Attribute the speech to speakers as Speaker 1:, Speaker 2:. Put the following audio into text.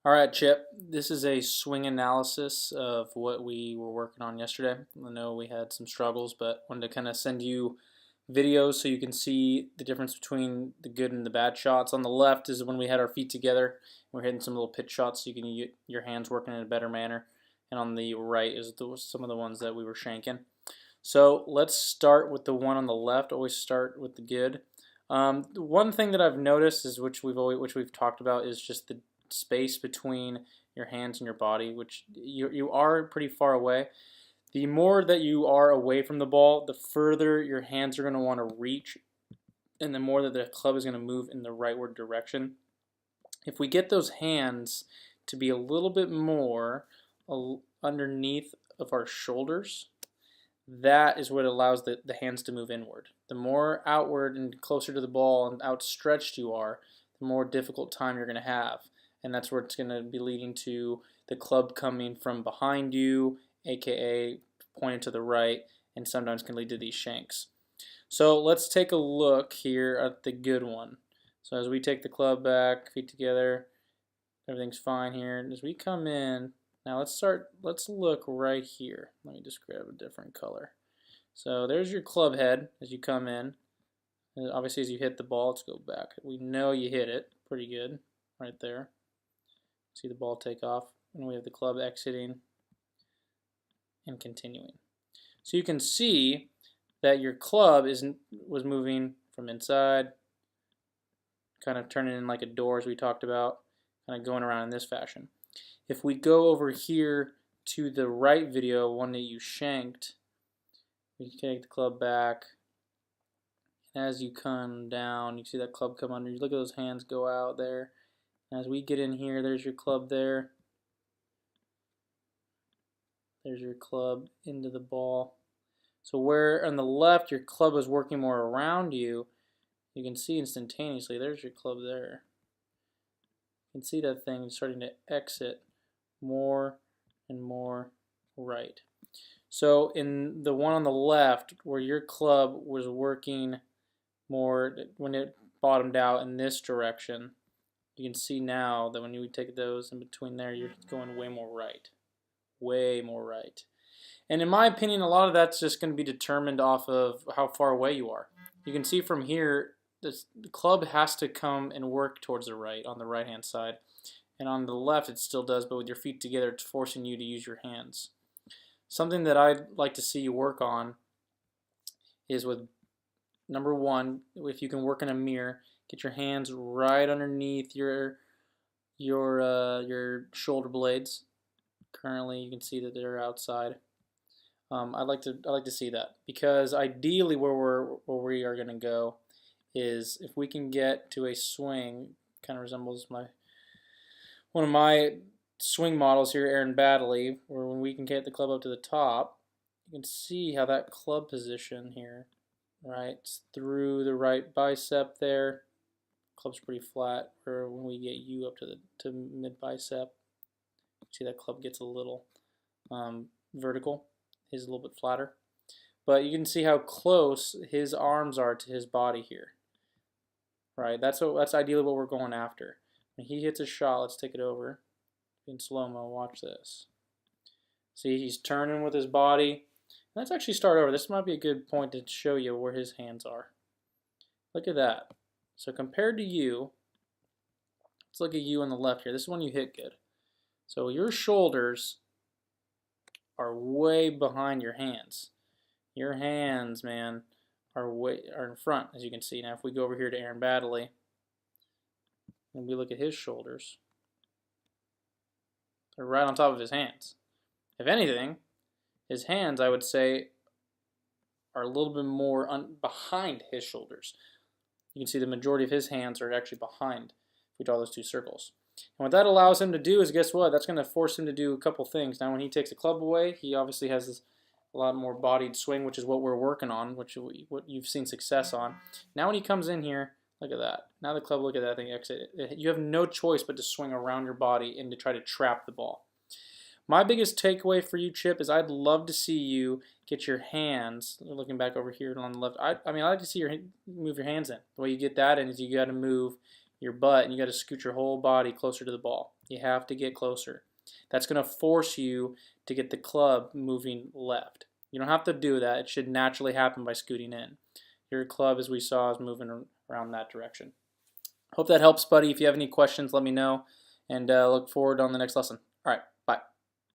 Speaker 1: Alright, Chip, this is a swing analysis of what we were working on yesterday. I know we had some struggles, but wanted to kind of send you videos so you can see the difference between the good and the bad shots. On the left is when we had our feet together. We're hitting some little pitch shots so you can get your hands working in a better manner. And on the right is some of the ones that we were shanking. So let's start with the one on the left. Always start with the good. One thing that I've noticed is which we've talked about is just the space between your hands and your body, which you are pretty far away. The more that you are away from the ball, the further your hands are going to want to reach, and the more that the club is going to move in the rightward direction. If we get those hands to be a little bit more underneath of our shoulders, that is what allows the hands to move inward. The more outward and closer to the ball and outstretched you are, the more difficult time you're going to have. And that's where it's going to be leading to the club coming from behind you, aka pointed to the right, and sometimes can lead to these shanks. So let's take a look here at the good one. So as we take the club back, feet together, everything's fine here. And as we come in, now let's look right here. Let me just grab a different color. So there's your club head as you come in. And obviously as you hit the ball, let's go back. We know you hit it pretty good right there. See the ball take off, and we have the club exiting and continuing. So you can see that your club was moving from inside, kind of turning in like a door as we talked about, kind of going around in this fashion. If we go over here to the right video, one that you shanked, we take the club back. As you come down, you see that club come under. You look at those hands go out there. As we get in here, there's your club there. There's your club into the ball. So where on the left your club is working more around you, you can see instantaneously, there's your club there. You can see that thing starting to exit more and more right. So in the one on the left, where your club was working more, when it bottomed out in this direction, you can see now that when you take those in between there, you're going way more right. Way more right. And in my opinion, a lot of that's just going to be determined off of how far away you are. You can see from here, the club has to come and work towards the right, on the right-hand side. And on the left, it still does, but with your feet together, it's forcing you to use your hands. Something that I'd like to see you work on is with number one, if you can work in a mirror, get your hands right underneath your shoulder blades. Currently, you can see that they're outside. I'd like to see that, because ideally where we are going to go is if we can get to a swing, kind of resembles one of my swing models here, Aaron Baddeley, where when we can get the club up to the top, you can see how that club position here, right, it's through the right bicep there. Club's pretty flat, or when we get you up to mid bicep, see that club gets a little vertical. Is a little bit flatter, but you can see how close his arms are to his body here. Right, that's ideally what we're going after. When he hits a shot, let's take it over in slow-mo. Watch this. See, he's turning with his body. Let's actually start over. This might be a good point to show you where his hands are. Look at that. So compared to you, let's look at you on the left here. This is when you hit good. So your shoulders are way behind your hands. Your hands, man, are in front, as you can see. Now, if we go over here to Aaron Baddeley, and we look at his shoulders, they're right on top of his hands. If anything, his hands, I would say, are a little bit more behind his shoulders. You can see the majority of his hands are actually behind if we draw those two circles. And what that allows him to do is, guess what? That's going to force him to do a couple things. Now, when he takes the club away, he obviously has a lot more bodied swing, which is what we're working on, what you've seen success on. Now, when he comes in here, look at that. Now the club, look at that thing exit. You have no choice but to swing around your body and to try to trap the ball. My biggest takeaway for you, Chip, is I'd love to see you get your hands, looking back over here on the left, I mean, I'd like to see you move your hands in. The way you get that in is you got to move your butt, and you got to scoot your whole body closer to the ball. You have to get closer. That's going to force you to get the club moving left. You don't have to do that. It should naturally happen by scooting in. Your club, as we saw, is moving around that direction. Hope that helps, buddy. If you have any questions, let me know, and look forward on the next lesson. All right.